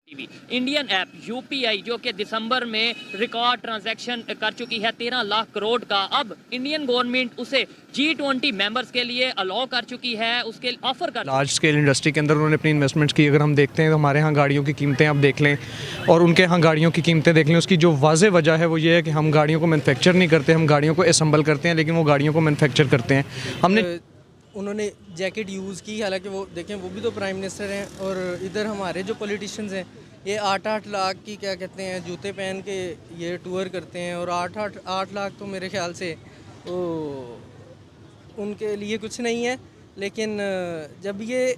Indian app UPI जो कि दिसंबर में रिकॉर्ड ट्रांजैक्शन कर चुकी है 13 लाख करोड़ का, अब इंडियन गवर्नमेंट उसे G20 मेंबर्स के लिए अलाउ कर चुकी है, उसके ऑफर कर लार्ज स्केल इंडस्ट्री के अंदर उन्होंने अपनी इन्वेस्टमेंट्स की। अगर हम देखते हैं तो हमारे यहाँ गाड़ियों की कीमतें आप देख लें और उनके यहाँ गाड़ियों की कीमतें देख लें, उसकी जो वाज़ेह वजह है वो ये है कि हम गाड़ियों को मैन्युफैक्चर नहीं करते, हम गाड़ियों को असेंबल करते हैं, लेकिन वो गाड़ियों को मैन्युफैक्चर करते हैं। हमने उन्होंने जैकेट यूज़ की, हालांकि वो देखें वो भी तो प्राइम मिनिस्टर हैं, और इधर हमारे जो पॉलिटिशियंस हैं ये 8-8 लाख की क्या कहते हैं जूते पहन के ये टूर करते हैं, और 8 लाख तो मेरे ख्याल से वो उनके लिए कुछ नहीं है। लेकिन जब ये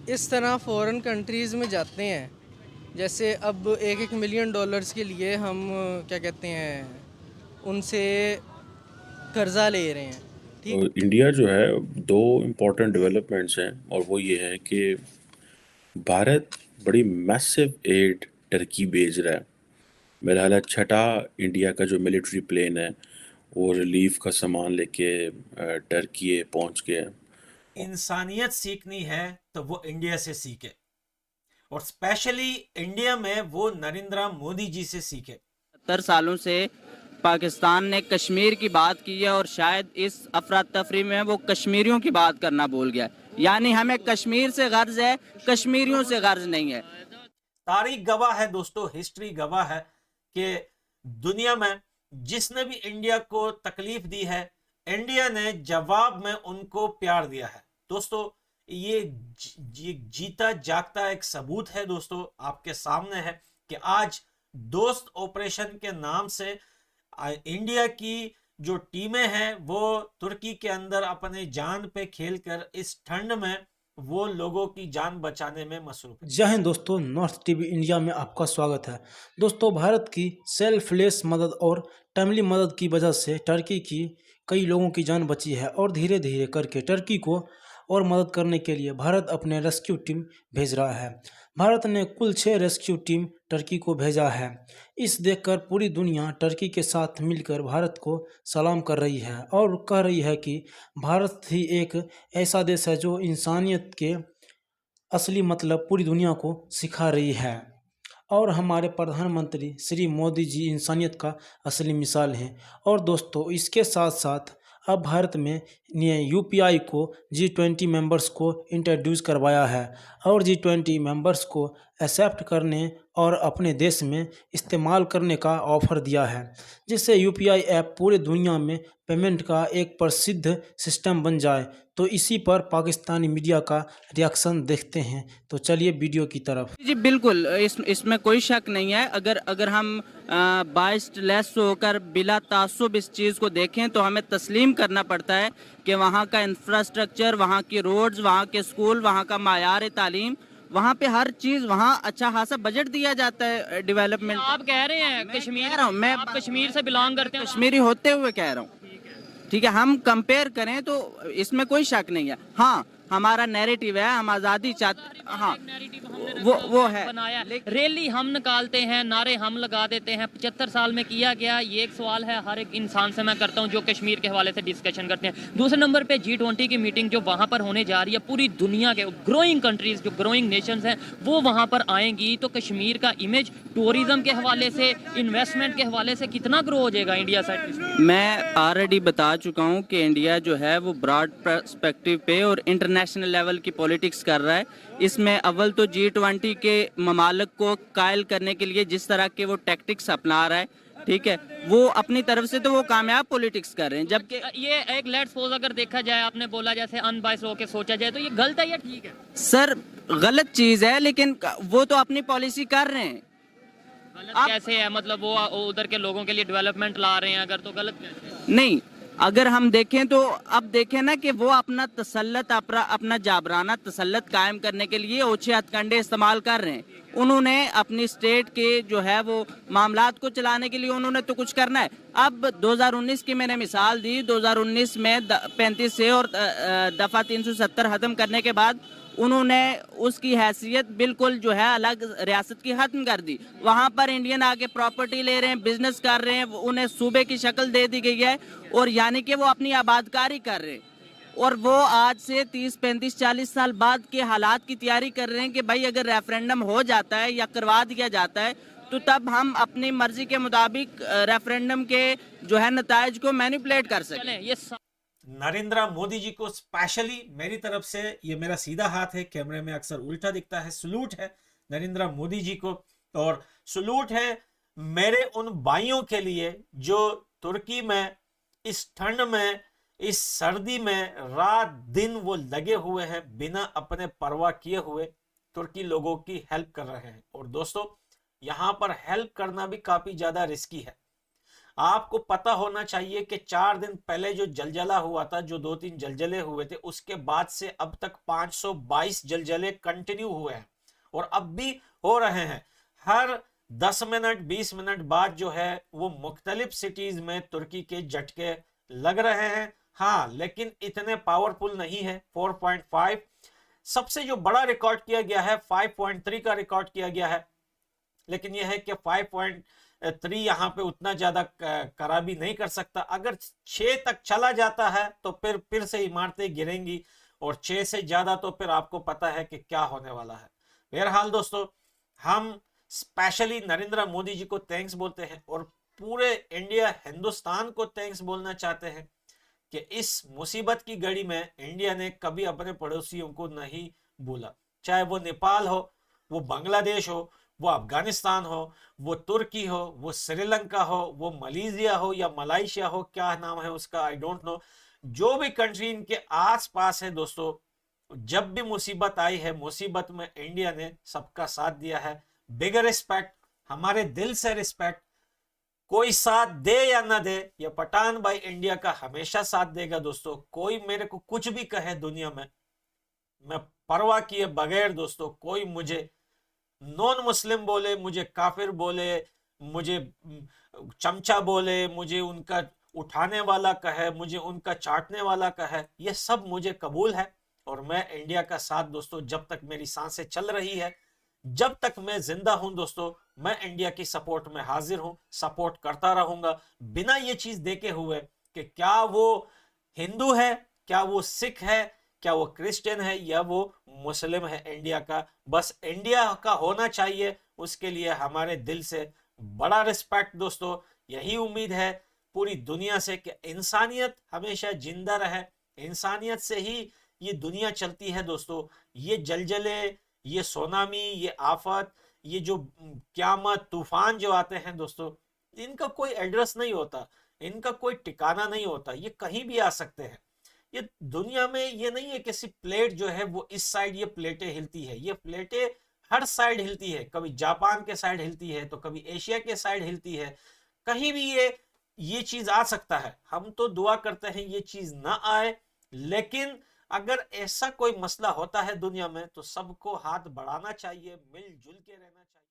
इस तरह फ़ॉरेन कंट्रीज़ में जाते हैं, जैसे अब $1-1 मिलियन के लिए हम क्या कहते हैं उनसे कर्ज़ा ले रहे हैं, ठीक। तो इंडिया जो है दो इम्पोर्टेंट डेवलपमेंट्स हैं, और वो ये है कि भारत बड़ी मैसिव एड टर्की भेज रहा है। मेरा ख्याल है छठा इंडिया का जो मिलिट्री प्लेन है वो रिलीफ का सामान लेके टर्की पहुंच गया है। इंसानियत सीखनी है तो वो इंडिया से सीखे, और स्पेशली इंडिया में वो नरेंद्र मोदी जी से सीखे। 70 सालों से पाकिस्तान ने कश्मीर की बात की है और शायद इस अफरा तफरी में वो कश्मीरियों की बात करना भूल गया। यानी हमें कश्मीर से गर्ज है, कश्मीरियों से गर्ज नहीं है। तारीख गवाह है दोस्तों, हिस्ट्री गवाह है कि दुनिया में जिसने भी इंडिया को तकलीफ दी है, इंडिया ने जवाब में उनको प्यार दिया है। दोस्तों ये जीता जागता एक सबूत है दोस्तों, आपके सामने है कि आज दोस्त ऑपरेशन के नाम से इंडिया की जो टीमें हैं वो तुर्की के अंदर अपने जान पे खेलकर इस ठंड में वो लोगों की जान बचाने में मसरूफ है। जय हिंद दोस्तों, नॉर्थ टीवी इंडिया में आपका स्वागत है। दोस्तों भारत की सेल्फलेस मदद और टाइमली मदद की वजह से टर्की की कई लोगों की जान बची है, और धीरे धीरे करके टर्की को और मदद करने के लिए भारत अपने रेस्क्यू टीम भेज रहा है। भारत ने कुल 6 रेस्क्यू टीम टर्की को भेजा है। इस देखकर पूरी दुनिया टर्की के साथ मिलकर भारत को सलाम कर रही है और कह रही है कि भारत ही एक ऐसा देश है जो इंसानियत के असली मतलब पूरी दुनिया को सिखा रही है, और हमारे प्रधानमंत्री श्री मोदी जी इंसानियत का असली मिसाल हैं। और दोस्तों इसके साथ साथ अब भारत में यूपीआई को G20 मेंबर्स को इंट्रोड्यूस करवाया है, और G20 मेंबर्स को एक्सेप्ट करने और अपने देश में इस्तेमाल करने का ऑफ़र दिया है, जिससे यूपीआई ऐप पूरे दुनिया में पेमेंट का एक प्रसिद्ध सिस्टम बन जाए। तो इसी पर पाकिस्तानी मीडिया का रिएक्शन देखते हैं, तो चलिए वीडियो की तरफ। जी बिल्कुल, इसमें कोई शक नहीं है। अगर हम बाइस्ड लेस होकर बिला तासुब इस चीज़ को देखें तो हमें तस्लीम करना पड़ता है कि वहाँ का इंफ्रास्ट्रक्चर, वहाँ की रोड्स, वहाँ के स्कूल, वहाँ का मायार तालीम, वहाँ पे हर चीज़, वहाँ अच्छा खासा बजट दिया जाता है डेवलपमेंट। आप कह रहे हैं कश्मीर, मैं आप कश्मीर से बिलोंग करते हैं, कश्मीरी होते हुए कह रहा हूँ, ठीक है। हम कंपेयर करें तो इसमें कोई शक नहीं है। हाँ, हमारा नैरेटिव है, हम आज़ादी चाहते, हाँ वो है बनाया। रैली हम निकालते हैं, नारे हम लगा देते हैं, 75 साल में किया गया। ये एक सवाल है हर एक इंसान से मैं करता हूं जो कश्मीर के हवाले से डिस्कशन करते हैं। दूसरे नंबर पे G20 की मीटिंग जो वहां पर होने जा रही है, पूरी दुनिया के ग्रोइंग कंट्रीज, जो ग्रोइंग नेशंस हैं वो वहां पर आएंगी, तो कश्मीर का इमेज टूरिज्म के हवाले से, इन्वेस्टमेंट के हवाले से कितना ग्रो हो जाएगा इंडिया साइड। मैं ऑलरेडी बता चुका हूँ कि इंडिया जो है वो ब्रॉड पर्सपेक्टिव पे और इंटरनेशनल लेवल की पॉलिटिक्स कर रहा है। इसमें अव्वल तो G20 के ममालिक को कायल करने के लिए जिस तरह के वो टैक्टिक्स अपना रहा है, ठीक है, वो अपनी तरफ से तो वो कामयाब पॉलिटिक्स कर रहे हैं। जबकि ये एक लेट्स सपोज अगर देखा जाए, आपने बोला जैसे अनबाइस्ड होकर सोचा जाए, तो ये गलत है या ठीक है? सर गलत चीज़ है, लेकिन वो तो अपनी पॉलिसी कर रहे हैं। गलत कैसे है? मतलब वो उधर के लोगों के लिए डेवलपमेंट ला रहे हैं, अगर तो गलत कैसे है? नहीं, अगर हम देखें तो अब देखें ना कि वो अपना तसल्लत, अपना जाबराना तसल्लत कायम करने के लिए ओछे हथकंडे इस्तेमाल कर रहे हैं। उन्होंने अपनी स्टेट के जो है वो मामलात को चलाने के लिए उन्होंने तो कुछ करना है। अब 2019 की मैंने मिसाल दी, 2019 में 35 से और दफ़ा 370 खत्म करने के बाद उन्होंने उसकी हैसियत बिल्कुल जो है अलग रियासत की खत्म कर दी। वहाँ पर इंडियन आके प्रॉपर्टी ले रहे हैं, बिजनेस कर रहे हैं, उन्हें सूबे की शक्ल दे दी गई है, और यानी कि वो अपनी आबादकारी कर रहे हैं। और वो आज से 30, 35, 40 साल बाद के हालात की तैयारी कर रहे हैं कि भाई अगर रेफरेंडम हो जाता है या करवा दिया जाता है तो तब हम अपनी मर्जी के मुताबिक रेफरेंडम के जो है नतायज को मैनिपुलेट कर सकते चलें हैं। ये नरेंद्र मोदी जी को स्पेशली मेरी तरफ से, ये मेरा सीधा हाथ है, कैमरे में अक्सर उल्टा दिखता है, सलूट है नरेंद्र मोदी जी को। और सलूट है मेरे उन भाइयों के लिए जो तुर्की में इस ठंड में, इस सर्दी में रात दिन वो लगे हुए हैं, बिना अपने परवाह किए हुए तुर्की लोगों की हेल्प कर रहे हैं। और दोस्तों यहां पर हेल्प करना भी काफी ज्यादा रिस्की है। आपको पता होना चाहिए कि 4 दिन पहले जो जलजला हुआ था, जो 2-3 जलजले हुए थे, उसके बाद से अब तक 522 जलजले कंटिन्यू हुए हैं और अब भी हो रहे हैं। हर 10 मिनट 20 मिनट बाद जो है वो मुख्तलिफ सिटीज में तुर्की के झटके लग रहे हैं। हाँ, लेकिन इतने पावरफुल नहीं है। 4.5 सबसे जो बड़ा रिकॉर्ड किया गया है 5.3 का रिकॉर्ड किया गया है, लेकिन यह है कि 5.3 यहाँ पे उतना ज्यादा करा भी नहीं कर सकता। अगर 6 तक चला जाता है तो फिर से इमारतें गिरेंगी, और 6 से ज्यादा तो फिर आपको पता है कि क्या होने वाला है। बहरहाल दोस्तों, हम स्पेशली नरेंद्र मोदी जी को थैंक्स बोलते हैं और पूरे इंडिया हिंदुस्तान को थैंक्स बोलना चाहते हैं कि इस मुसीबत की घड़ी में इंडिया ने कभी अपने पड़ोसियों को नहीं भूला। चाहे वो नेपाल हो, वो बांग्लादेश हो, वो अफगानिस्तान हो, वो तुर्की हो, वो श्रीलंका हो, वो मलेशिया हो या मलाइशिया हो, क्या नाम है उसका, आई डोंट नो। जो भी कंट्री इनके आस पास है दोस्तों, जब भी मुसीबत आई है, मुसीबत में इंडिया ने सबका साथ दिया है। बिग रिस्पेक्ट, हमारे दिल से रिस्पेक्ट। कोई साथ दे या ना दे, ये पठान भाई इंडिया का हमेशा साथ देगा दोस्तों। कोई मेरे को कुछ भी कहे दुनिया में, मैं परवाह किए बगैर दोस्तों, कोई मुझे नॉन मुस्लिम बोले, मुझे काफिर बोले, मुझे चमचा बोले, मुझे उनका उठाने वाला कहे, मुझे उनका चाटने वाला कहे, ये सब मुझे कबूल है। और मैं इंडिया का साथ दोस्तों, जब तक मेरी सांसें चल रही है, जब तक मैं जिंदा हूं दोस्तों, मैं इंडिया की सपोर्ट में हाजिर हूं, सपोर्ट करता रहूंगा, बिना ये चीज देखे हुए कि क्या वो हिंदू है, क्या वो सिख है, क्या वो क्रिश्चियन है या वो मुस्लिम है। इंडिया का बस इंडिया का होना चाहिए, उसके लिए हमारे दिल से बड़ा रिस्पेक्ट दोस्तों। यही उम्मीद है पूरी दुनिया से कि इंसानियत हमेशा जिंदा रहे। इंसानियत से ही ये दुनिया चलती है दोस्तों। ये जलजले, ये सुनामी, ये आफत, ये जो क्यामत तूफान जो आते हैं दोस्तों, इनका कोई एड्रेस नहीं होता, इनका कोई ठिकाना नहीं होता, ये कहीं भी आ सकते हैं। ये दुनिया में ये नहीं है कि सिर्फ प्लेट जो है वो इस साइड ये प्लेटें हिलती है, ये प्लेटें हर साइड हिलती है। कभी जापान के साइड हिलती है तो कभी एशिया के साइड हिलती है, कहीं भी ये चीज आ सकता है। हम तो दुआ करते हैं ये चीज ना आए, लेकिन अगर ऐसा कोई मसला होता है दुनिया में तो सबको हाथ बढ़ाना चाहिए, मिलजुल के रहना चाहिए।